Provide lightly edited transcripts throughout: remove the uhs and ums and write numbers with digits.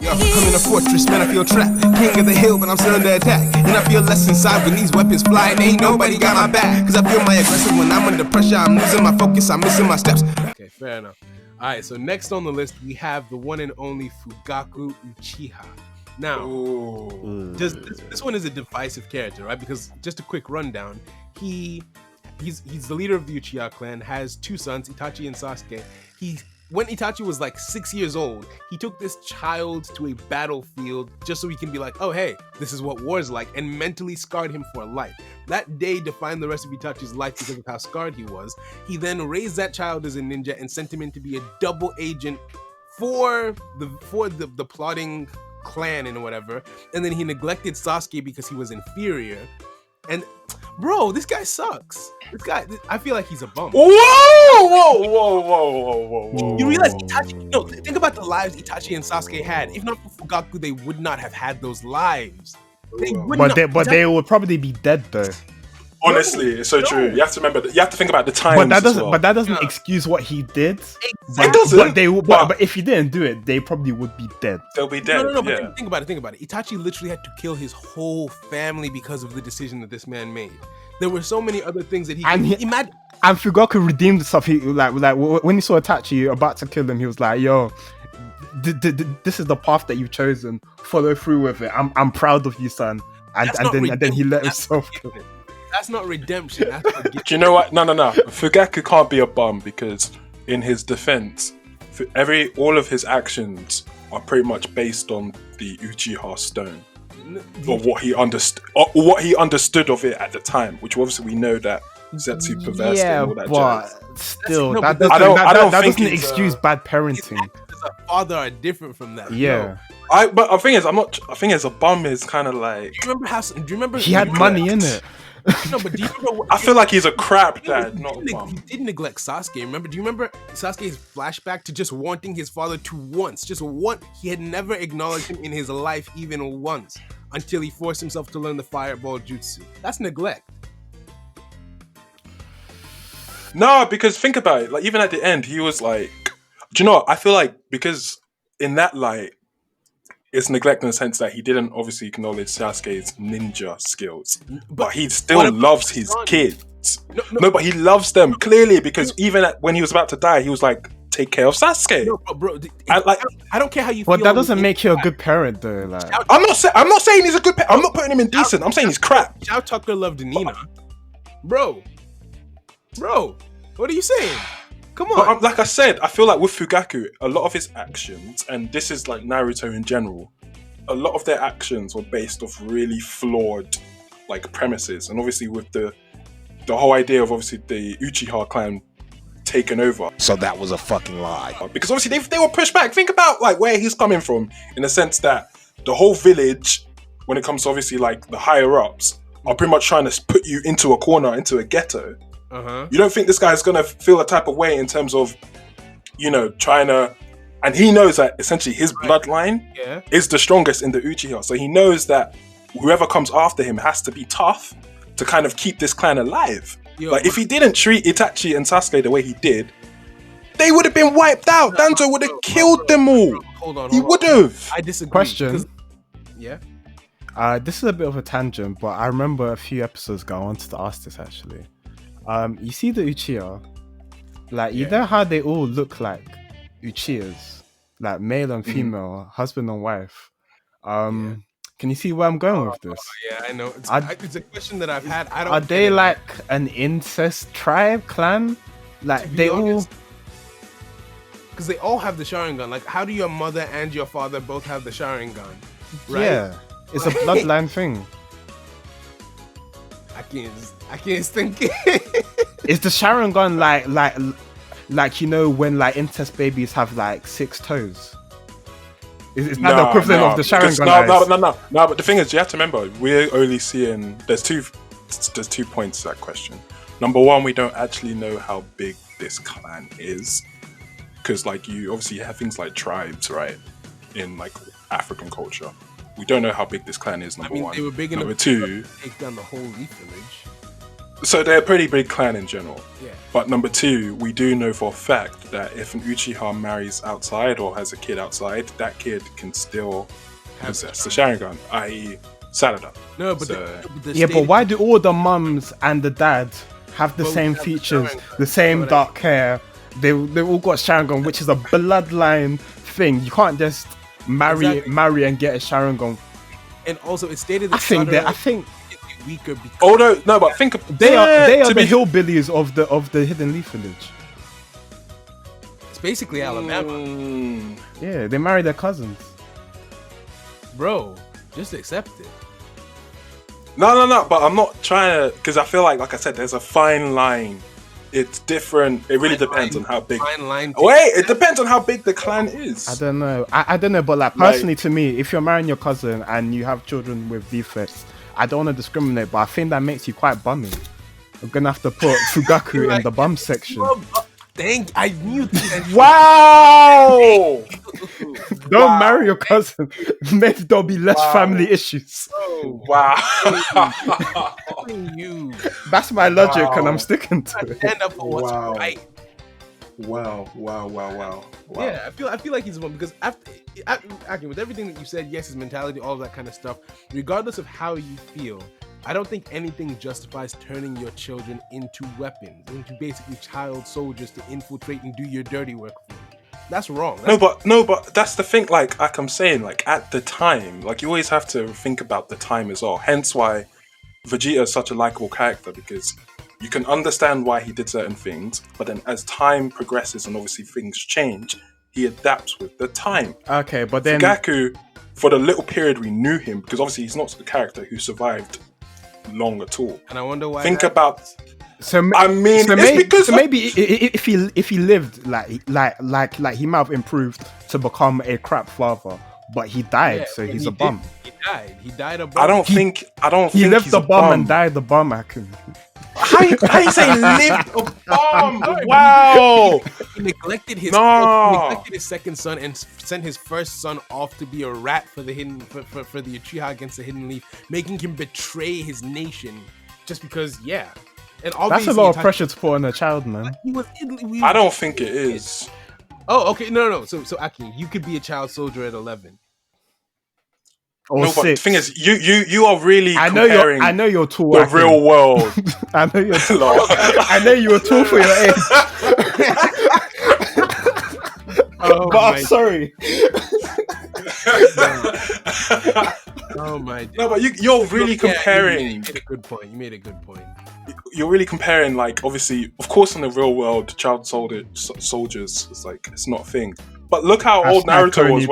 I'm in a fortress, man, I feel trapped. King of the hill, but I'm still under attack. And I feel less inside when these weapons fly. And ain't nobody got my back. Cause I feel my aggressive when I'm under pressure. I'm losing my focus, I'm missing my steps. Okay, fair enough. Alright, so next on the list, we have the one and only Fugaku Uchiha. Now, this one is a divisive character, right? Because just a quick rundown, he's the leader of the Uchiha clan, has two sons, Itachi and Sasuke. When Itachi was like 6 years old, he took this child to a battlefield just so he can be like, oh hey, this is what war is like, and mentally scarred him for life. That day defined the rest of Itachi's life because of how scarred he was. He then raised that child as a ninja and sent him in to be a double agent for the plotting clan and whatever. And then he neglected Sasuke because he was inferior. And bro, this guy sucks. This guy, I feel like he's a bum. Whoa! You realize Itachi, no, think about the lives Itachi and Sasuke had. If not for Fugaku, they would not have had those lives. They would probably be dead though. Honestly, it's so true. You have to remember. You have to think about the times. But that doesn't excuse what he did. It doesn't. But if he didn't do it, they probably would be dead. They'll be dead. No. But think about it. Itachi literally had to kill his whole family because of the decision that this man made. There were so many other things that he imagine. And Fugaku redeemed himself. He like when he saw Itachi about to kill him, he was like, "Yo, this is the path that you've chosen. Follow through with it. I'm proud of you, son." And then he let himself go. That's not redemption. That's Do you know what? No. Fugaku can't be a bum because, in his defense, all of his actions are pretty much based on the Uchiha stone, or what he understood of it at the time. Which obviously we know that Zetsu perversed and all that jazz. Still, that doesn't excuse bad parenting. His father are different from that. Yeah. But the thing is, a bum is kind of like. Do you remember? He had money in it. No, but do you remember? I feel like he's a crap dad, not a bum. He did neglect Sasuke. Do you remember Sasuke's flashback to just wanting his father to once, just one? He had never acknowledged him in his life even once until he forced himself to learn the fireball jutsu. That's neglect. No, because think about it. Like even at the end, he was like, do you know what? I feel like because in that light, it's neglect in the sense that he didn't obviously acknowledge Sasuke's ninja skills, but he still loves his kids. No, but he loves them clearly because even when he was about to die, he was like, "Take care of Sasuke." No, bro, I don't care how you feel. But that doesn't make you a good parent, though. Like, I'm not saying he's a good parent. I'm not putting him in decent. I'm saying he's crap. Shao Tucker loved Nina, bro. What are you saying? Come on. But like I said, I feel like with Fugaku, a lot of his actions, and this is like Naruto in general, a lot of their actions were based off really flawed like premises. And obviously with the whole idea of obviously the Uchiha clan taken over. So that was a fucking lie. Because obviously they were pushed back. Think about like where he's coming from in the sense that the whole village, when it comes to obviously like the higher ups, are pretty much trying to put you into a corner, into a ghetto. You don't think this guy's gonna feel a type of way in terms of, trying to, and he knows that essentially his bloodline is the strongest in the Uchiha. So he knows that whoever comes after him has to be tough to kind of keep this clan alive. If he didn't treat Itachi and Sasuke the way he did, they would have been wiped out. Danzo would have killed them all. Hold on. He would have. I disagree. Question. Yeah. This is a bit of a tangent, but I remember a few episodes ago I wanted to ask this actually. You see the Uchiha, like you know how they all look like Uchihas, like male and female, husband and wife. Can you see where I'm going with this? Yeah, I know. It's a question that I've had. Are they like an incest tribe clan? Like they all, because they all have the Sharingan. Like, how do your mother and your father both have the Sharingan? Right? Yeah, it's a bloodline thing. I can't think. Is the Sharingan like when like incest babies have like 6 toes? Is that the equivalent of the Sharingan? No. But the thing is, you have to remember, we're only seeing. There's two points to that question. Number one, we don't actually know how big this clan is, because like you obviously have things like tribes, right? In like African culture, we don't know how big this clan is. Number one. They were big enough to take down the whole Leaf Village. So they're a pretty big clan in general. Yeah. But number two, we do know for a fact that if an Uchiha marries outside or has a kid outside, that kid can still possess the Sharingan, i.e. Sarada. No, but but why do all the mums and the dad have the same features, the same dark hair? They all got Sharingan, which is a bloodline thing. You can't just marry and get a Sharingan. And also, it's stated that I think weaker because but think of, they are the hillbillies of the Hidden Leaf Village. It's basically Alabama. Yeah, they marry their cousins. Bro, just accept it. No, but I'm not trying to, because I feel like I said, there's a fine line. It's different. It really depends on how big. It depends on how big the clan is. I don't know. I don't know, but like personally, to me, if you're marrying your cousin and you have children with defects, I don't want to discriminate, but I think that makes you quite bummy. I'm gonna have to put Fugaku in the bum section. I knew that. Wow! Don't marry your cousin. Maybe there'll be less family issues. Oh, wow. That's my logic, and I'm sticking to it. Stand up for what's right. Wow. Yeah, I feel like he's one because after with everything that you said, yes, his mentality, all of that kind of stuff, regardless of how you feel, I don't think anything justifies turning your children into weapons, into basically child soldiers to infiltrate and do your dirty work for you. That's wrong. No, but that's the thing. Like I'm saying, like at the time, like you always have to think about the time as well. Hence why Vegeta is such a likable character, because you can understand why he did certain things, but then as time progresses and obviously things change, he adapts with the time. Okay, but then Fugaku, for the little period we knew him, because obviously he's not the character who survived long at all. And I wonder why. Think about. Maybe if he lived like he might have improved to become a crap father, but he died, so he's a bum. He died a bum. I don't think he lived the bum and died the bum. Akin. How you say lived a bum? Wow. He neglected his second son and sent his first son off to be a rat for the for the Uchiha against the Hidden Leaf, making him betray his nation just because, And that's a lot of pressure to put on a child, man. I don't think it is. Oh, okay, no. So Aki, you could be a child soldier at 11. Or no, 6. but the thing is, you are really I know you're tall. The real world. I know you're tall. I know you were tall for your age. But I'm sorry. Oh my God. No, but you're really comparing. You made a good point. You're really comparing, like, obviously, of course, in the real world, child soldiers is like, it's not a thing. But look how old Naruto was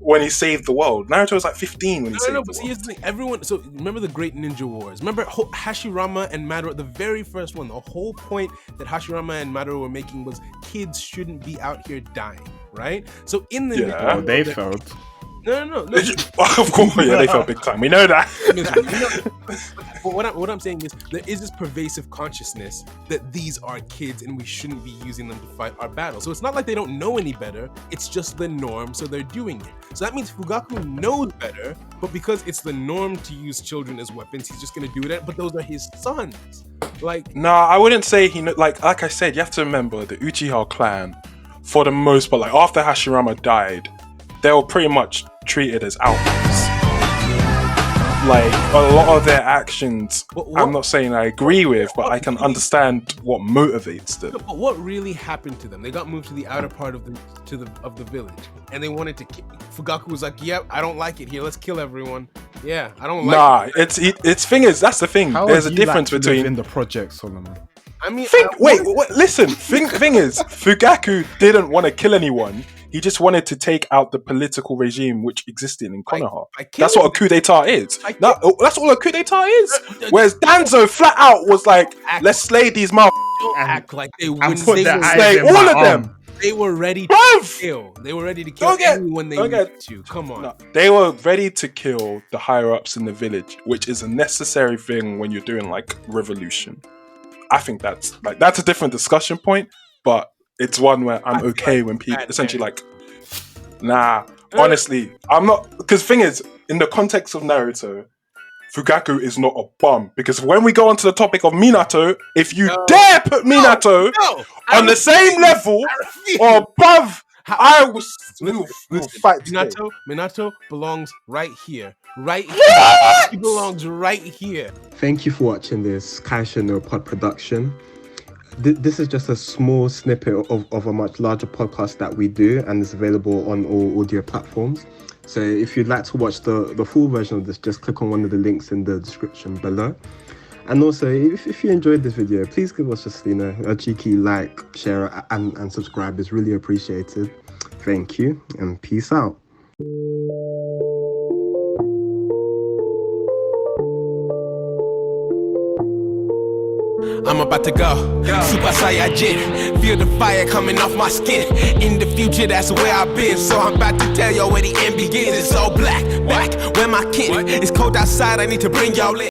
when he saved the world. Naruto was like 15 when he saved the world. But see, here's the thing. Everyone, so remember the Great Ninja Wars? Remember Hashirama and Madara, the very first one? The whole point that Hashirama and Madara were making was kids shouldn't be out here dying, right? So in the Ninja Wars, they felt. No. Of course, they felt big time. We know that. But what I'm saying is, there is this pervasive consciousness that these are kids and we shouldn't be using them to fight our battles. So it's not like they don't know any better. It's just the norm, so they're doing it. So that means Fugaku knows better, but because it's the norm to use children as weapons, he's just gonna do that. But those are his sons. Nah, I wouldn't say he. Like I said, you have to remember the Uchiha clan, for the most part. Like after Hashirama died, they were pretty much treated as outlaws. Like a lot of their actions, I'm not saying I agree with, but I can understand what motivates them. But what really happened to them? They got moved to the outer part of the village, and they wanted to. Fugaku was like, "Yep, I don't like it here. Let's kill everyone." Yeah, I don't like. Nah, it's thing is that's the thing. There's a difference between in the project, Solomon. I mean, listen. Thing is, Fugaku didn't want to kill anyone. He just wanted to take out the political regime which existed in Konoha. That's what a coup d'etat is. That's all a coup d'etat is. Whereas Danzo flat out was like, let's slay these Don't act like they wouldn't. Slay all of them. They were ready to kill. They were ready to kill anyone they needed to. Come on. No, they were ready to kill the higher ups in the village, which is a necessary thing when you're doing like revolution. I think that's a different discussion point, but it's one where I'm okay when people essentially like, nah, honestly, I'm not, because thing is, in the context of Naruto, Fugaku is not a bum. Because when we go on to the topic of Minato, if you dare put Minato on the same level or above, I will fight today. Minato belongs right here. Right here. He belongs right here. Thank you for watching this Kaisha No Pod production. This is just a small snippet of a much larger podcast that we do, and it's available on all audio platforms. So if you'd like to watch the full version of this, just click on one of the links in the description below. And also, if you enjoyed this video, please give us just a cheeky like, share, and subscribe. It's really appreciated. Thank you, and peace out. I'm about to go Super Saiyajin. Feel the fire coming off my skin. In the future, that's where I've been. So I'm about to tell y'all where the end begins. It's all black, where my kin. It's cold outside, I need to bring y'all in.